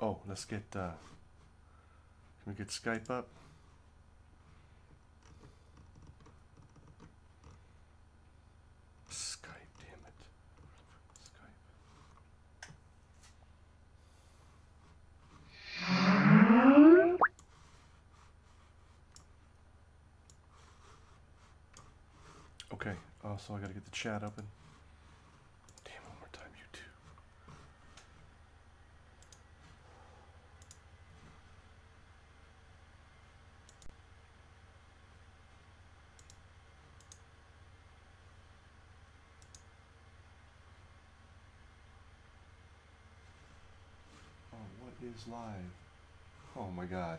Oh, let's get, can we get Skype up? Skype, damn it. Skype. Okay, so I gotta get the chat open. Damn, one more time, you two. Oh, what is live? Oh my God.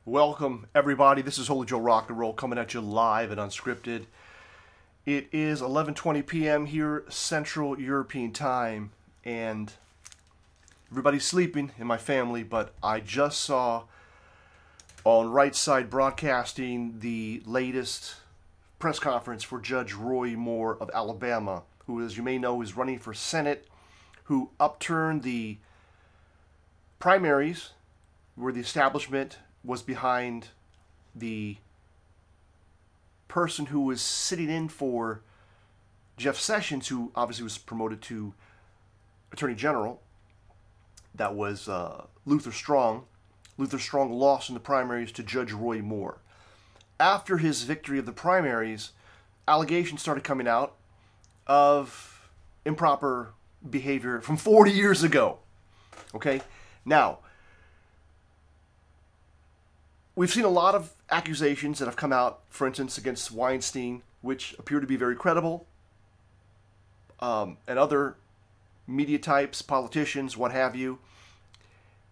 Welcome, everybody. This is HolyJoe Rock and Roll coming at you live and unscripted. It is 11:20 p.m. here, Central European Time, and everybody's sleeping in my family, but I just saw on Right Side Broadcasting the latest press conference for Judge Roy Moore of Alabama, who, as you may know, is running for Senate, who upturned the primaries where the establishment was behind the person who was sitting in for Jeff Sessions, who obviously was promoted to Attorney General. That was Luther Strong. Luther Strong lost in the primaries to Judge Roy Moore. After his victory of the primaries, allegations started coming out of improper behavior from 40 years ago. Okay? Now, we've seen a lot of accusations that have come out, for instance, against Weinstein, which appear to be very credible, and other media types, politicians, what have you.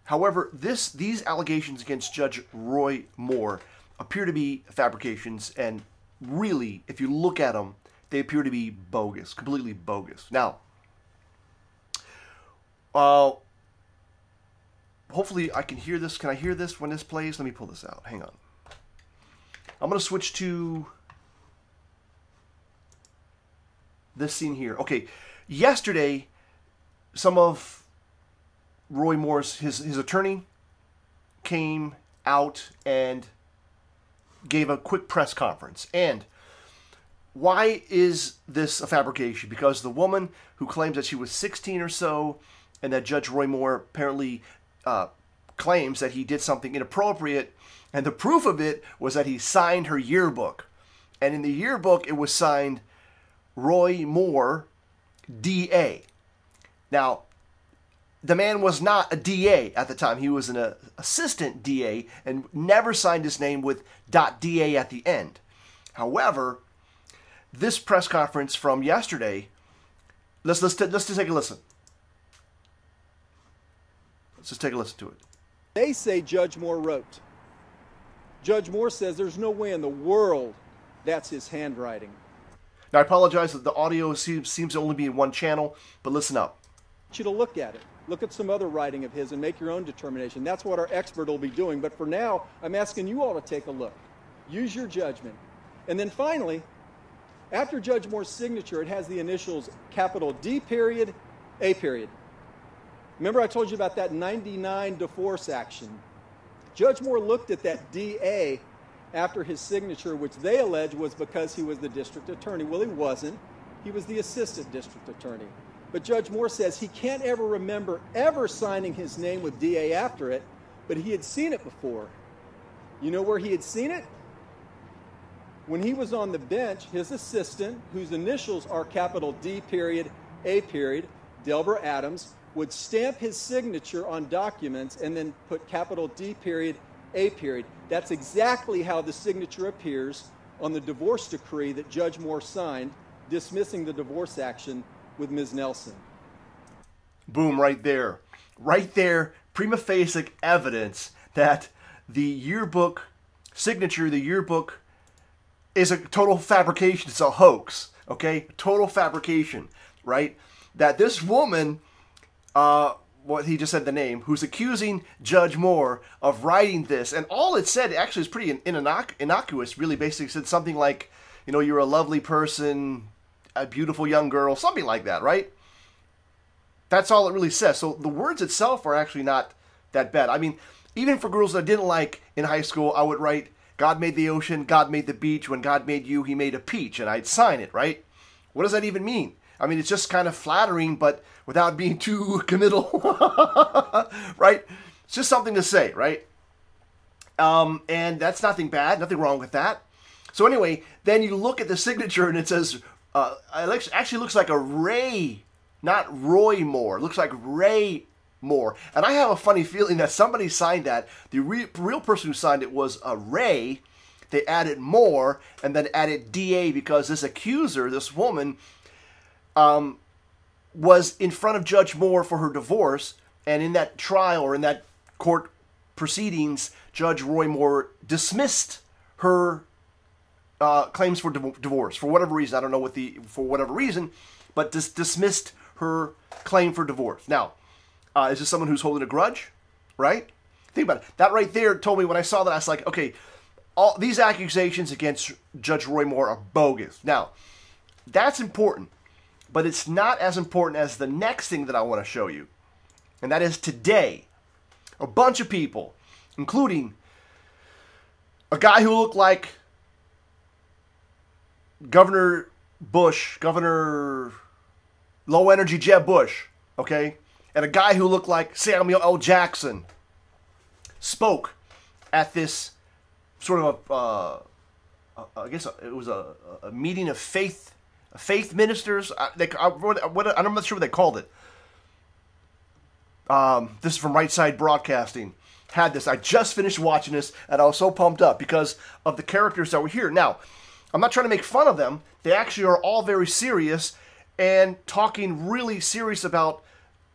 However, these allegations against Judge Roy Moore appear to be fabrications, and really, if you look at them, they appear to be bogus, completely bogus. Now, hopefully I can hear this. Can I hear this when this plays? Let me pull this out. Hang on. I'm going to switch to this scene here. Okay, yesterday, some of Roy Moore's, his attorney, came out and gave a quick press conference. And why is this a fabrication? Because the woman who claims that she was 16 or so, and that Judge Roy Moore apparently claims that he did something inappropriate, and the proof of it was that he signed her yearbook. And in the yearbook, it was signed Roy Moore, DA. Now, the man was not a DA at the time. He was an assistant DA and never signed his name with .DA at the end. However, this press conference from yesterday, let's just take a listen. Let's just take a listen to it. They say Judge Moore wrote. Judge Moore says there's no way in the world that's his handwriting. Now, I apologize that the audio seems to only be in one channel, but listen up. you to look at it. Look at some other writing of his and make your own determination. That's what our expert will be doing. But for now, I'm asking you all to take a look. Use your judgment. And then finally, after Judge Moore's signature, it has the initials capital D period, A period. Remember I told you about that 99 divorce action. Judge Moore looked at that DA after his signature, which they allege was because he was the district attorney. Well, he wasn't. He was the assistant district attorney. But Judge Moore says he can't ever remember ever signing his name with DA after it, but he had seen it before. You know where he had seen it? When he was on the bench, his assistant, whose initials are capital D period, A period, Delbert Adams, would stamp his signature on documents and then put capital D period, A period. That's exactly how the signature appears on the divorce decree that Judge Moore signed, dismissing the divorce action with Ms. Nelson. Boom, right there. Right there, prima facie evidence that the yearbook signature, the yearbook, is a total fabrication. It's a hoax, okay? Total fabrication, right? That this woman, what he just said the name, who's accusing Judge Moore of writing this, and all it said actually is pretty innocuous, really basically said something like, you know, you're a lovely person, a beautiful young girl, something like that, right? That's all it really says. So the words itself are actually not that bad. I mean, even for girls that I didn't like in high school, I would write, God made the ocean, God made the beach, when God made you, he made a peach, and I'd sign it, right? What does that even mean? I mean, it's just kind of flattering, but without being too committal, right? It's just something to say, right? And that's nothing bad, nothing wrong with that. So anyway, then you look at the signature, and it says, it actually looks like a Ray, not Roy Moore. It looks like Ray Moore. And I have a funny feeling that somebody signed that. The real person who signed it was a Ray. They added Moore and then added DA because this accuser, this woman, was in front of Judge Moore for her divorce. And in that trial or in that court proceedings, Judge Roy Moore dismissed her claims for divorce for whatever reason. I don't know for whatever reason, but dismissed her claim for divorce. Now, is this someone who's holding a grudge, right? Think about it. That right there told me when I saw that, I was like, okay, all these accusations against Judge Roy Moore are bogus. Now, that's important, but it's not as important as the next thing that I want to show you. And that is today, a bunch of people, including a guy who looked like Governor Low Energy Jeb Bush, okay? And a guy who looked like Samuel L. Jackson spoke at this sort of I guess it was a meeting of faith ministers. I'm not sure what they called it. This is from Right Side Broadcasting. Had this. I just finished watching this, and I was so pumped up because of the characters that were here. Now, I'm not trying to make fun of them. They actually are all very serious and talking really serious about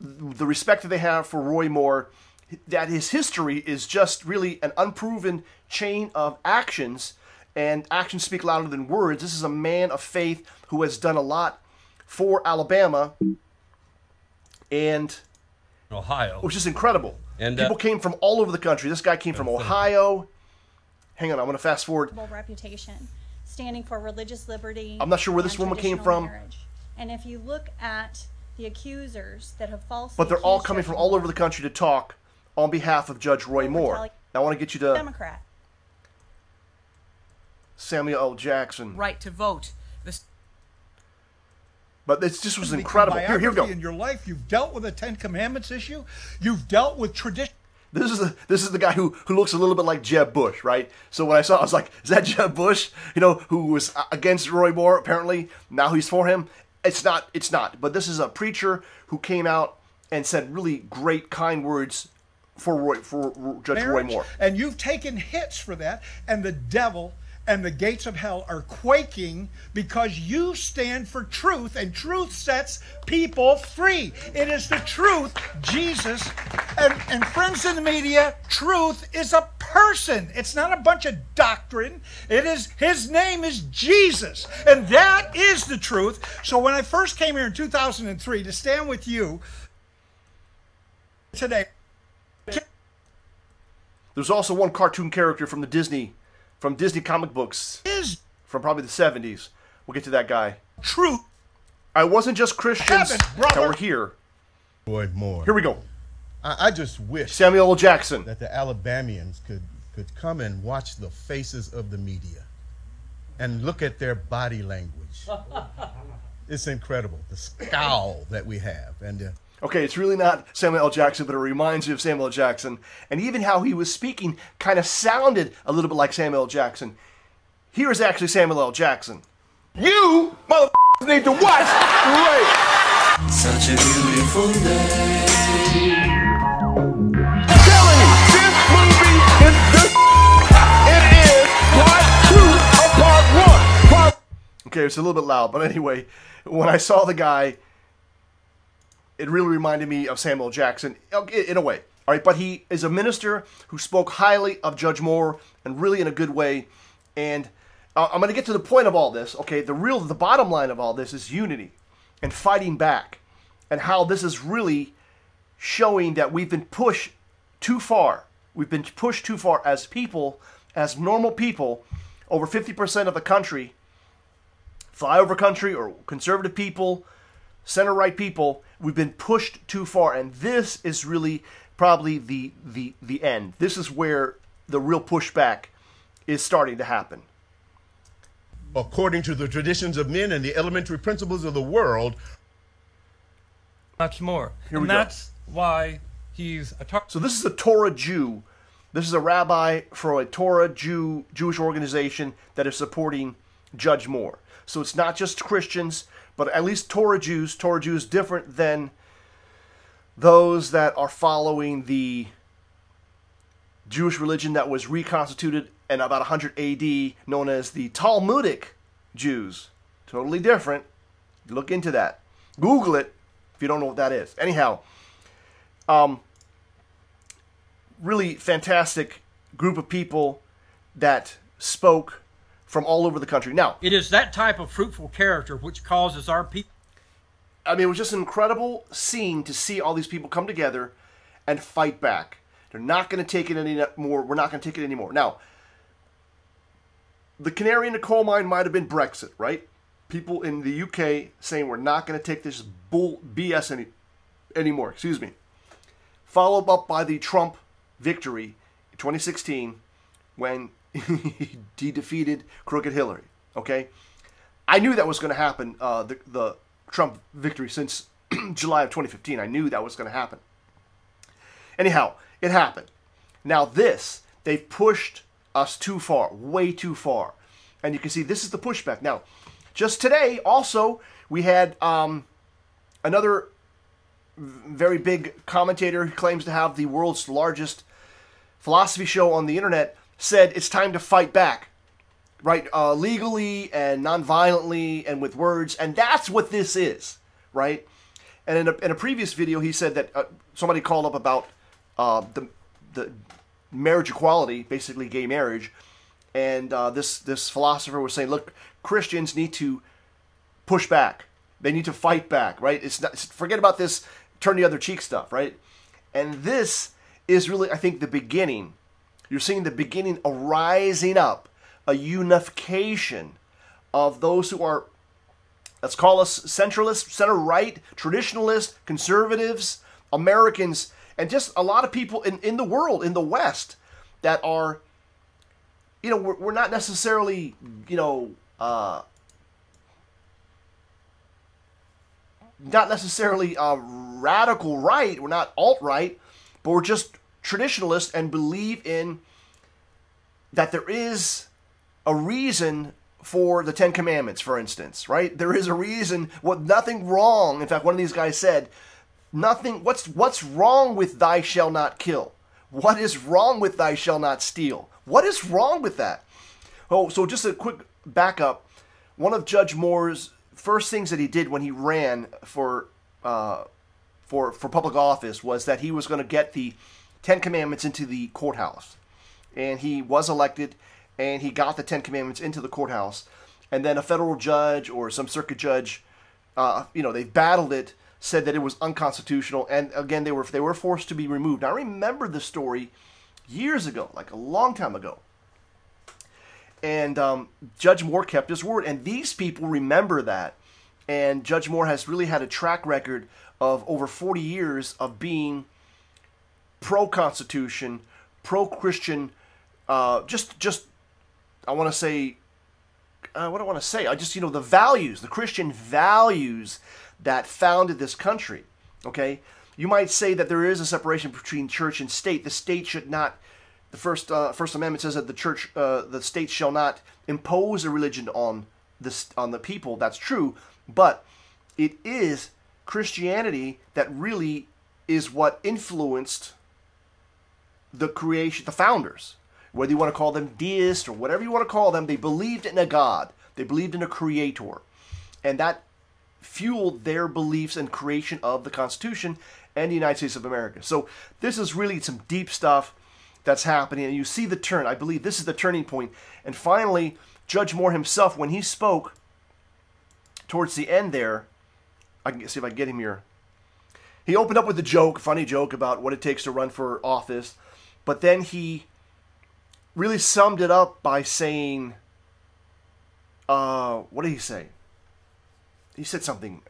the respect that they have for Roy Moore, that his history is just really an unproven chain of actions, and actions speak louder than words. This is a man of faith who has done a lot for Alabama and Ohio, which is incredible. And people came from all over the country. This guy came from Ohio. Hang on, I'm going to fast forward. Reputation, standing for religious liberty. I'm not sure where this woman came from. Marriage. And if you look at the accusers that have falsely but they're all coming from all over the country to talk on behalf of Judge Roy Moore. Now I want to get you to Democrat Samuel L. Jackson. Right to vote. But this was incredible. Here we go. In your life, you've dealt with the Ten Commandments issue. You've dealt with tradition. This is the guy who looks a little bit like Jeb Bush, right? So when I saw it, I was like, is that Jeb Bush? You know, who was against Roy Moore, apparently. Now he's for him. It's not. But this is a preacher who came out and said really great, kind words for Judge Roy Moore. And you've taken hits for that, and the devil and the gates of hell are quaking because you stand for truth, and truth sets people free. It is the truth, Jesus. And friends in the media, truth is a person. It's not a bunch of doctrine. It is, his name is Jesus. And that is the truth. So when I first came here in 2003 to stand with you, today. There's also one cartoon character from Disney comic books Is from probably the 70s. We'll get to that guy. true. I wasn't just Christians Heaven, that brother. were here. Boy, more. Here we go. I just wish Samuel L. Jackson. that the Alabamians could come and watch the faces of the media and look at their body language. It's incredible, the scowl that we have. And Okay, it's really not Samuel L. Jackson, but it reminds you of Samuel L. Jackson. And even how he was speaking kind of sounded a little bit like Samuel L. Jackson. Here is actually Samuel L. Jackson. You motherfuckers need to watch Ray. Such a beautiful day. I'm telling you, this movie is this. It is part 2 of part 1. Okay, it's a little bit loud, but anyway, when I saw the guy, it really reminded me of Samuel Jackson, in a way. All right, but he is a minister who spoke highly of Judge Moore, and really in a good way. And I'm going to get to the point of all this. Okay, the bottom line of all this is unity and fighting back, and how this is really showing that we've been pushed too far. We've been pushed too far as people, as normal people. Over 50% of the country, flyover country or conservative people, center-right people, we've been pushed too far, and this is really probably the end. This is where the real pushback is starting to happen. according to the traditions of men and the elementary principles of the world. Much more. Here we and go. that's why he's a So this is a Torah Jew. This is a rabbi for a Torah Jewish organization that is supporting Judge Moore. So it's not just Christians, but at least Torah Jews. Torah Jews different than those that are following the Jewish religion that was reconstituted in about 100 AD, known as the Talmudic Jews. Totally different. Look into that. Google it if you don't know what that is. Anyhow, really fantastic group of people that spoke from all over the country. Now, It is that type of fruitful character which causes our people. I mean, it was just an incredible scene to see all these people come together and fight back. They're not going to take it anymore. We're not going to take it anymore. Now, the canary in the coal mine might have been Brexit, right? People in the UK saying we're not going to take this bull BS anymore. Excuse me. Followed up by the Trump victory in 2016 when he defeated crooked Hillary. Okay, I knew that was going to happen. The Trump victory since July of 2015. I knew that was going to happen. Anyhow, it happened. Now they've pushed us too far, way too far. And you can see this is the pushback. Now, just today, also, we had another very big commentator who claims to have the world's largest philosophy show on the internet said it's time to fight back, right? Legally and non-violently and with words. And that's what this is, right? And in a previous video, he said that somebody called up about the marriage equality, basically gay marriage, and this philosopher was saying, look, Christians need to push back. They need to fight back, right? Forget about this turn the other cheek stuff, right? And this is really, I think, the beginning. You're seeing the beginning, a rising up, a unification of those who are, let's call us centralists, center-right, traditionalists, conservatives, Americans, and just a lot of people in the world, in the West, that are, we're not necessarily, not necessarily radical right, we're not alt-right, but we're just traditionalists and believe in that there is a reason for the Ten Commandments, for instance, right? There is a reason, nothing wrong. In fact, one of these guys said, nothing, what's wrong with thou shalt not kill? What is wrong with thou shalt not steal? What is wrong with that? Oh, so just a quick backup. One of Judge Moore's first things that he did when he ran for public office was that he was going to get the Ten Commandments into the courthouse. And he was elected, and he got the Ten Commandments into the courthouse. And then a federal judge or some circuit judge, they battled it, said that it was unconstitutional, and again, they were forced to be removed. Now, I remember the story years ago, like a long time ago. And Judge Moore kept his word, and these people remember that. And Judge Moore has really had a track record of over 40 years of being pro-Constitution, pro-Christian, just I want to say, what do I want to say? The values, the Christian values that founded this country, okay? You might say that there is a separation between church and state. The state should not, the First Amendment says that the state shall not impose a religion on the people. That's true, but it is Christianity that really is what influenced the founders. Whether you want to call them deists or whatever you want to call them, they believed in a God. They believed in a creator. And that fueled their beliefs and creation of the Constitution and the United States of America. So this is really some deep stuff that's happening. And you see the turn. I believe this is the turning point. And finally, Judge Moore himself, when he spoke towards the end there, I can see if I can get him here. He opened up with a funny joke about what it takes to run for office. But then he really summed it up by saying, what did he say? He said something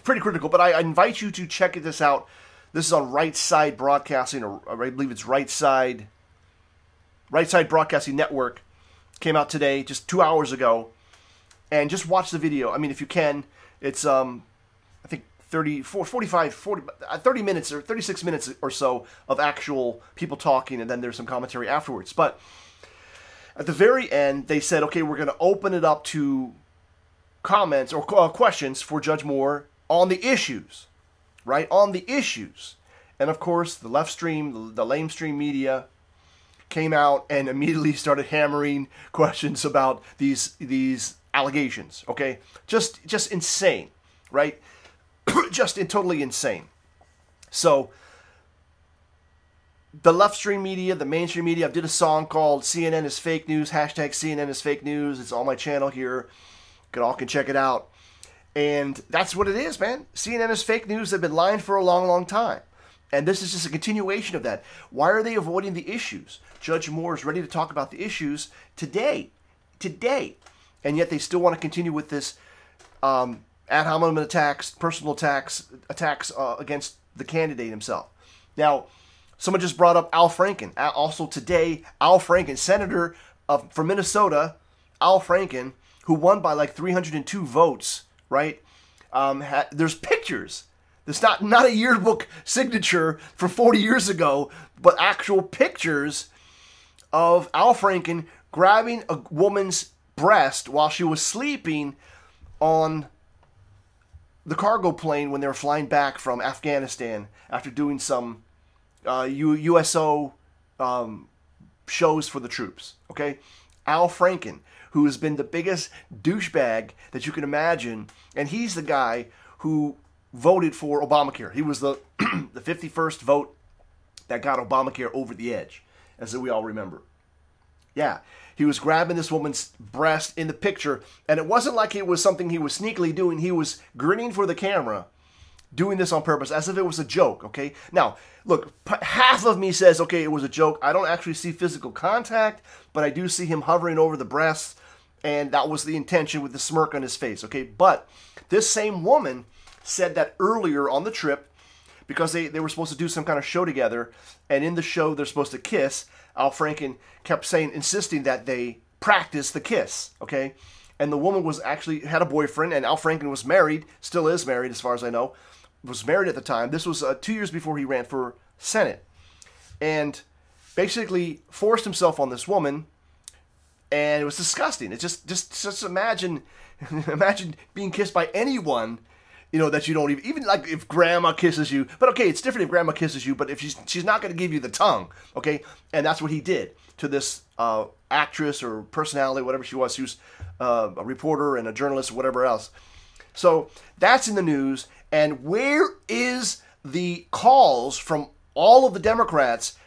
pretty critical, but I invite you to check this out. This is on Right Side Broadcasting, or I believe it's Right Side Broadcasting Network. Came out today, just 2 hours ago. And just watch the video. I mean, if you can, it's, I think, 30 minutes or 36 minutes or so of actual people talking, and then there's some commentary afterwards. But at the very end, they said, okay, we're going to open it up to comments or questions for Judge Moore on the issues, right? On the issues. And of course, the left stream, the lamestream media came out and immediately started hammering questions about these allegations, okay? Just insane, right? Just totally insane. So the left stream media, the mainstream media, I did a song called CNN is fake news, hashtag CNN is fake news. It's on my channel here. You all can check it out. And that's what it is, man. CNN is fake news. They've been lying for a long, long time. And this is just a continuation of that. Why are they avoiding the issues? Judge Moore is ready to talk about the issues today. And yet they still want to continue with this ad hominem attacks, personal attacks against the candidate himself. Now, someone just brought up Al Franken. Also today, Al Franken, senator from Minnesota, Al Franken, who won by like 302 votes, right? There's pictures. It's not a yearbook signature from 40 years ago, but actual pictures of Al Franken grabbing a woman's breast while she was sleeping on the cargo plane when they were flying back from Afghanistan after doing some USO shows for the troops. Okay, Al Franken, who has been the biggest douchebag that you can imagine, and he's the guy who voted for Obamacare. He was the the 51st vote that got Obamacare over the edge, as we all remember. Yeah, he was grabbing this woman's breast in the picture, and it wasn't like it was something he was sneakily doing. He was grinning for the camera, doing this on purpose, as if it was a joke, okay? Now, look, half of me says, okay, it was a joke. I don't actually see physical contact, but I do see him hovering over the breasts, and that was the intention with the smirk on his face, okay? But this same woman said that earlier on the trip, because they were supposed to do some kind of show together, and in the show they're supposed to kiss. Al Franken kept insisting that they practice the kiss, okay? And the woman had a boyfriend, and Al Franken was married, still is married as far as I know, was married at the time. This was 2 years before he ran for Senate. And basically forced himself on this woman, and it was disgusting. It's just imagine being kissed by anyone, that you don't even like if grandma kisses you. But okay, it's different if grandma kisses you, but if she's not going to give you the tongue, okay? And that's what he did to this actress or personality, whatever she was. She was a reporter and a journalist or whatever else. So that's in the news. And where is the calls from all of the Democrats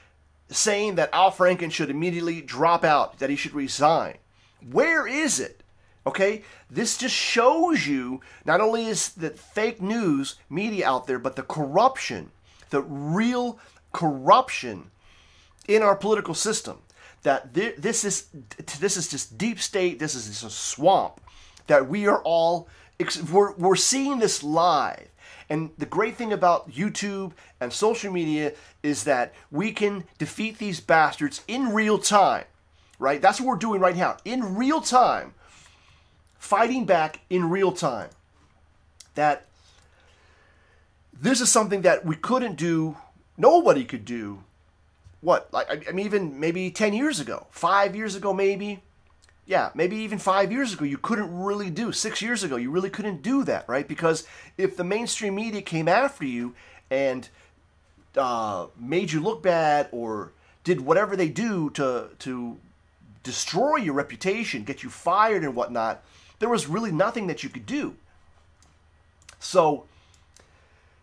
saying that Al Franken should immediately drop out, that he should resign? Where is it? Okay? This just shows you not only is the fake news media out there, but the corruption, the real corruption in our political system. That this is just deep state. This is just a swamp that we are all we're seeing this live. And the great thing about YouTube and social media is that we can defeat these bastards in real time, right? That's what we're doing right now, in real time, fighting back in real time. That this is something that we couldn't do, nobody could do. What, like, I mean, even maybe 10 years ago, 5 years ago, maybe. Yeah, maybe even 5 years ago, you couldn't really do. 6 years ago, you really couldn't do that, right? Because if the mainstream media came after you and made you look bad or did whatever they do to destroy your reputation, get you fired and whatnot, there was really nothing that you could do. So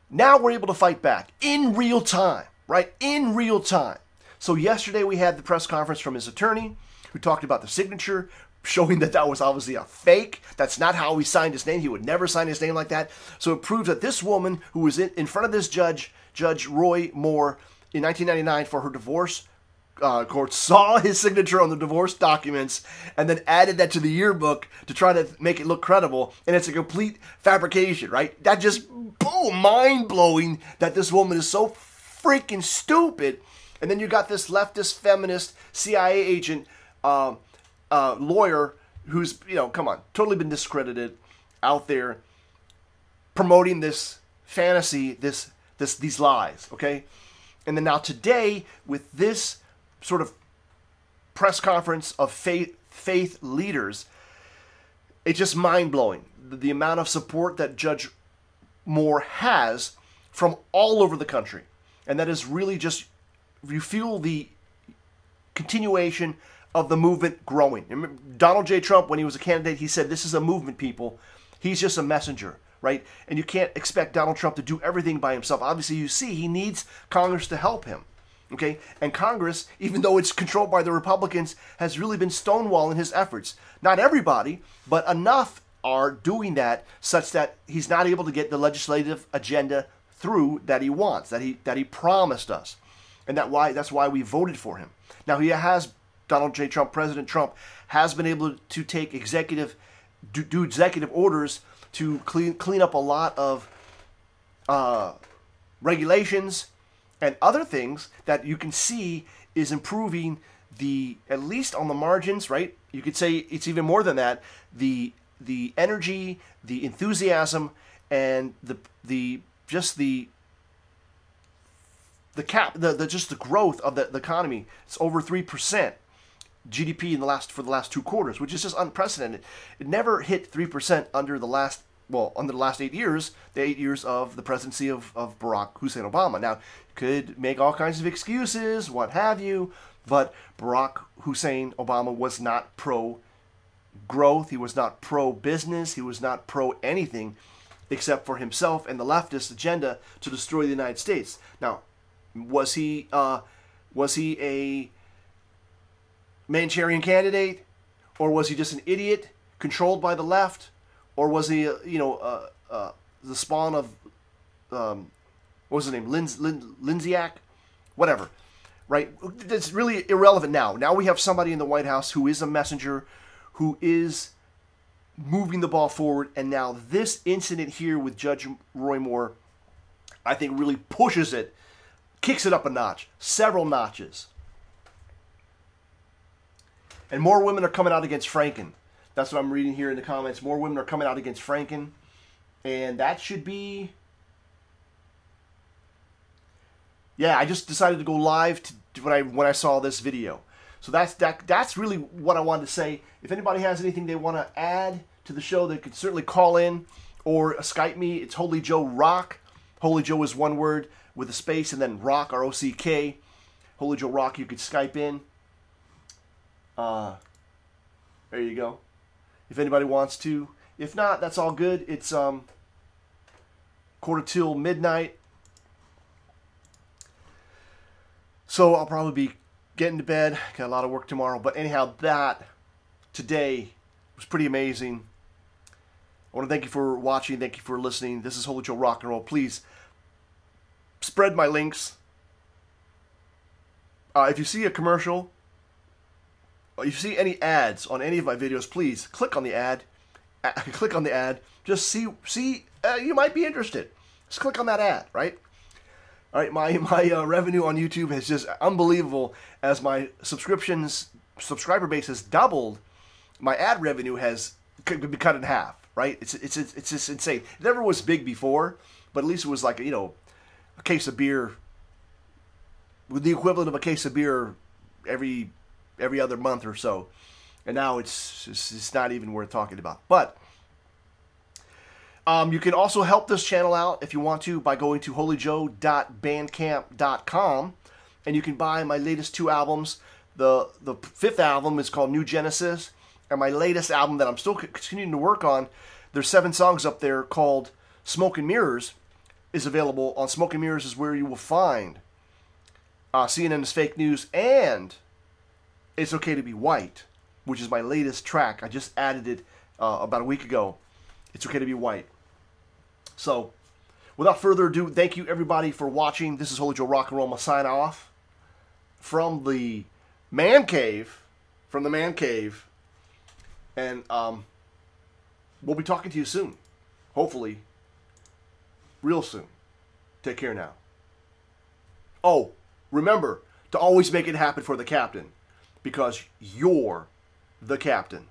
now we're able to fight back in real time, right? In real time. So yesterday we had the press conference from his attorney, who talked about the signature, showing that that was obviously a fake. That's not how he signed his name. He would never sign his name like that. So it proves that this woman who was in front of this judge, Judge Roy Moore, in 1999 for her divorce court, saw his signature on the divorce documents and then added that to the yearbook to try to make it look credible. And it's a complete fabrication, right? That just, boom, mind-blowing that this woman is so freaking stupid. And then you got this leftist, feminist, CIA agent, lawyer who's, come on, totally been discredited out there promoting this fantasy, these lies, okay? And then now today, with this sort of press conference of faith leaders, it's just mind-blowing. The amount of support that Judge Moore has from all over the country. And that is really just, you feel the continuation of the movement growing. Remember, Donald J. Trump, when he was a candidate, he said, this is a movement, people. He's just a messenger, right? And you can't expect Donald Trump to do everything by himself. Obviously, you see, he needs Congress to help him, okay? And Congress, even though it's controlled by the Republicans, has really been stonewalling his efforts. Not everybody, but enough are doing that such that he's not able to get the legislative agenda through that he wants, that he promised us. And that's why we voted for him. Now, Donald J. Trump, President Trump, has been able to take executive orders to clean up a lot of regulations and other things that you can see is improving at least on the margins, right? You could say it's even more than that. The energy, the enthusiasm, and the growth of the economy. It's over 3% GDP for the last 2 quarters, which is just unprecedented. It never hit 3% under the last 8 years, the 8 years of the presidency of Barack Hussein Obama. Now, you could make all kinds of excuses, what have you, but Barack Hussein Obama was not pro-growth, he was not pro-business, he was not pro-anything except for himself and the leftist agenda to destroy the United States. Now, was he a Manchurian candidate, or was he just an idiot controlled by the left, or was he the spawn of what was his name, Lindsyak, whatever, right? It's really irrelevant now. Now we have somebody in the White House who is a messenger, who is moving the ball forward, and now this incident here with Judge Roy Moore, I think, really pushes it, kicks it up a notch, several notches. And more women are coming out against Franken. That's what I'm reading here in the comments. More women are coming out against Franken. And that should be... Yeah, I just decided to go live when I saw this video. So that's really what I wanted to say. If anybody has anything they want to add to the show, they could certainly call in or Skype me. It's Holy Joe Rock. Holy Joe is one word with a space and then Rock, R-O-C-K. Holy Joe Rock, you could Skype in. There you go. If anybody wants to. If not, that's all good. It's 1:45 So I'll probably be getting to bed. Got a lot of work tomorrow. But anyhow, today was pretty amazing. I want to thank you for watching. Thank you for listening. This is Holy Joe Rock and Roll. Please spread my links. If you see a commercial, or if you see any ads on any of my videos, please click on the ad. Click on the ad. Just see. You might be interested. Just click on that ad, right? All right. My revenue on YouTube is just unbelievable. As my subscriber base has doubled, my ad revenue has been cut in half. Right? It's just insane. It never was big before, but at least it was like, you know, a case of beer, with the equivalent of a case of beer every other month or so. And now it's not even worth talking about. But you can also help this channel out if you want to by going to holyjoe.bandcamp.com, and you can buy my latest 2 albums. The 5th album is called New Genesis, and my latest album that I'm still continuing to work on, there's 7 songs up there called Smoke and Mirrors, is available on Smoke and Mirrors is where you will find CNN is Fake News and It's Okay to Be White, which is my latest track. I just added it about a week ago. It's Okay to Be White. So, without further ado, thank you everybody for watching. This is Holy Joe Rock and Roll. I'm going to sign off from the man cave. And we'll be talking to you soon. Hopefully, real soon. Take care now. Oh, remember to always make it happen for the captain, because you're the captain.